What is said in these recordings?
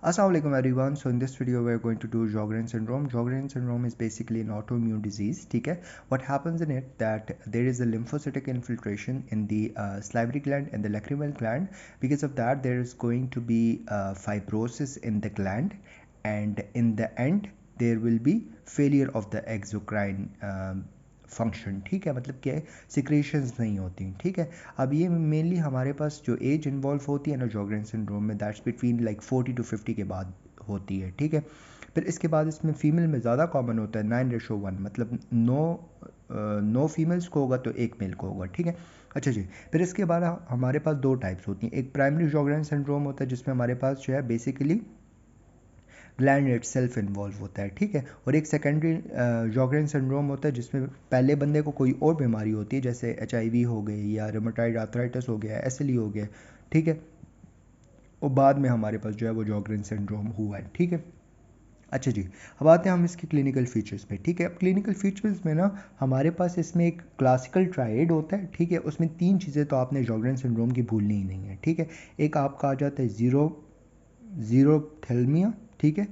Assalamu alaikum everyone. So in this video we are going to do Sjogren syndrome. Sjogren syndrome is basically an autoimmune disease. ठीक है? What happens in it that there is a lymphocytic infiltration in the salivary gland and the lacrimal gland. Because of that there is going to be fibrosis in the gland, and in the end there will be failure of the exocrine function. ठीक है, मतलब क्या है, secretions नहीं होती. ठीक है, अब ये मेनली हमारे पास जो एज इन्वॉल्व होती है ना Sjogren सिंड्रोम में, दैट्स बिटवीन लाइक 40 to 50 के बाद होती है. ठीक है, फिर इसके बाद इसमें फीमेल में ज़्यादा कॉमन होता है 9:1, मतलब 9 फीमेल्स को होगा तो 1 मेल को होगा. ठीक है, अच्छा जी. फिर इसके बाद हमारे पास दो टाइप्स होती हैं. एक प्राइमरी Sjogren सिंड्रोम होता है जिसमें हमारे पास जो है बेसिकली ग्लैंड इटसेल्फ इन्वॉल्व होता है. ठीक है, और एक सेकेंडरी Sjogren सिंड्रोम होता है जिसमें पहले बंदे को कोई और बीमारी होती है, जैसे HIV हो गई या रूमेटॉइड आर्थराइटिस हो गया, SLE हो गया. ठीक है, और बाद में हमारे पास जो है वो Sjogren सिंड्रोम हुआ है. ठीक है, अच्छा जी. अब आते हैं हम इसके क्लिनिकल फीचर्स पे. ठीक है, अब क्लिनिकल फीचर्स में ना हमारे पास इसमें एक क्लासिकल ट्रायड होता है. ठीक है, उसमें 3 चीज़ें तो आपने Sjogren सिंड्रोम की भूलनी ही नहीं है. ठीक है, एक आपका आ जाता है जीरोथेल्मिया. ठीक है,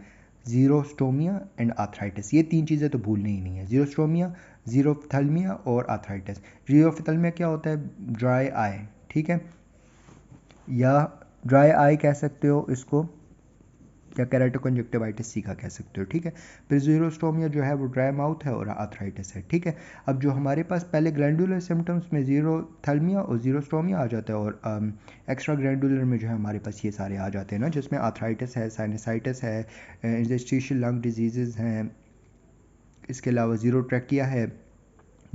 जीरोस्टोमिया एंड आर्थराइटिस. ये 3 चीज़ें तो भूलनी ही नहीं है. जीरोस्टोमिया, जीरोथेल्मिया और आर्थराइटिस. जीरोथेल्मिया क्या होता है? Dry eye. ठीक है, या ड्राई आई कह सकते हो इसको, या केराटोकंजक्टिवाइटिस सी का कह सकते हो. ठीक है, फिर जीरोस्टोमिया जो है वो ड्राई माउथ है और आर्थराइटिस है. ठीक है, अब जो हमारे पास पहले ग्लैंडुलर सिम्टम्स में जीरोथेल्मिया और जीरोस्टोमिया आ जाता है, और एक्स्ट्रा ग्लैंडुलर में जो है हमारे पास ये सारे आ जाते हैं ना, जिसमें आर्थराइटिस है, साइनसाइटिस है, इंटरस्टिशियल लंग डिजीज़ हैं, इसके अलावा जीरोट्रैकिया है,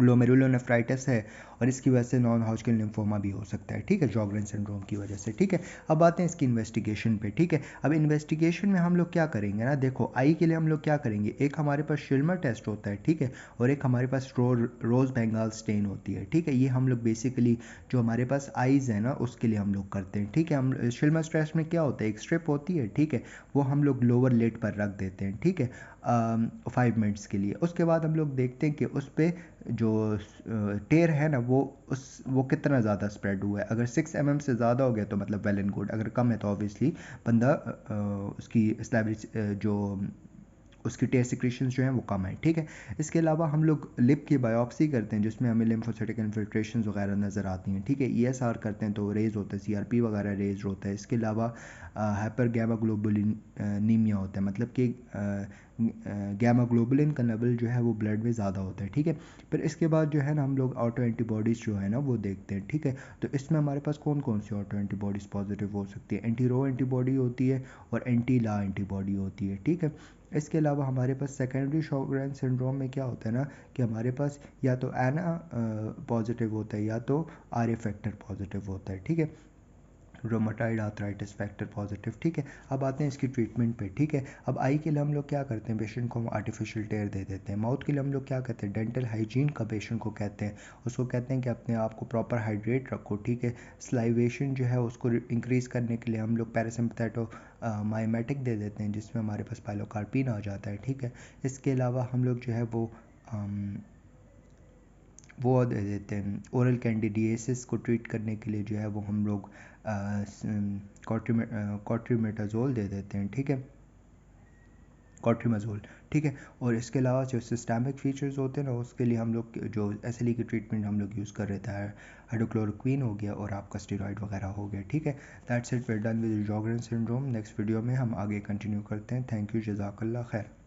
ग्लोमेरुलोनेफ्राइटिस है, और इसकी वजह से नॉन हॉजकिन लिम्फोमा भी हो सकता है. ठीक है, Sjogren सिंड्रोम की वजह से. ठीक है, अब आते हैं इसकी इन्वेस्टिगेशन पे. ठीक है, अब इन्वेस्टिगेशन में हम लोग क्या करेंगे ना, देखो आई के लिए हम लोग क्या करेंगे, एक हमारे पास शिल्मर टेस्ट होता है. ठीक है, और एक हमारे पास रोज़ बेंगाल स्टेन होती है. ठीक है, ये हम लोग बेसिकली जो हमारे पास आइज़ है ना उसके लिए हम लोग करते हैं. ठीक है, हम शिल्मर टेस्ट में क्या होता है, एक स्ट्रिप होती है. ठीक है, वो हम लोग लोअर लेट पर रख देते हैं. ठीक है, 5 मिनट्स के लिए. उसके बाद हम लोग देखते हैं कि उस पर जो टेयर है ना वो कितना ज़्यादा स्प्रेड हुआ है. अगर 6 mm से ज़्यादा हो गया तो मतलब वेल एंड गुड. अगर कम है तो ऑब्वियसली बंदा उसकी स्लैबरी जो उसकी टेयर सिक्रेशंस जो हैं वो कम है. ठीक है, इसके अलावा हम लोग लिप की बायोप्सी करते हैं जिसमें हमें लिम्फोसाइटिक इन्फिल्ट्रेशंस वगैरह नज़र आती हैं. ठीक है, ESR करते हैं तो रेज होता है, CRP वगैरह रेज होता है. इसके अलावा हाइपर गैमा ग्लोबुलिनीमिया होता है, मतलब कि गैमा ग्लोबुलिन का लेवल जो है वो ब्लड में ज़्यादा होता है. ठीक है, फिर इसके बाद जो है ना हम लोग ऑटो एंटीबॉडीज़ जो है ना वो देखते हैं. ठीक है, तो इसमें हमारे पास कौन कौन सी ऑटो एंटीबॉडीज़ पॉजिटिव हो सकती है. एंटी रो एंटीबॉडी होती है और एंटी ला एंटीबॉडी होती है. ठीक है, इसके अलावा हमारे पास सेकेंडरी Sjogren सिंड्रोम में क्या होता है ना कि हमारे पास या तो एना पॉजिटिव होता है या तो RA फैक्टर पॉजिटिव होता है. ठीक है, रोमाटाइड आर्थराइटिस फैक्टर पॉजिटिव. ठीक है, अब आते हैं इसकी ट्रीटमेंट पे. ठीक है, अब आई के लिए हम लोग क्या करते हैं, पेशेंट को हम आर्टिफिशियल टेयर दे देते हैं. माउथ के लिए हम लोग क्या कहते हैं, डेंटल हाइजीन का पेशेंट को कहते हैं. उसको कहते हैं कि अपने आप को प्रॉपर हाइड्रेट रखो. ठीक है, स्लाइवेशन जो है उसको इंक्रीज़ करने के लिए हम लोग पैरासिम्पथेटो माइमेटिक दे देते हैं जिसमें हमारे पास पाइलोकार्पिन आ जाता है. ठीक है, इसके अलावा हम लोग जो है वो दे देते हैं ओरल कैंडिडियासिस को ट्रीट करने के लिए जो है वो हम लोग कॉट्रीमेटाजोल दे देते हैं. ठीक है, कॉट्रीमाजोल. ठीक है, और इसके अलावा जो सिस्टमिक फीचर्स होते हैं ना उसके लिए हम लोग जो SLE की ट्रीटमेंट हम लोग यूज़ कर रहे थे, हाइड्रोक्लोरोक्वीन हो गया और आपका स्टेरॉइड वगैरह हो गया. ठीक है, that's it, we are done with Sjogren syndrome. Next video में हम आगे कंटिन्यू करते हैं. थैंक यू, जज़ाकल्लाह खैर.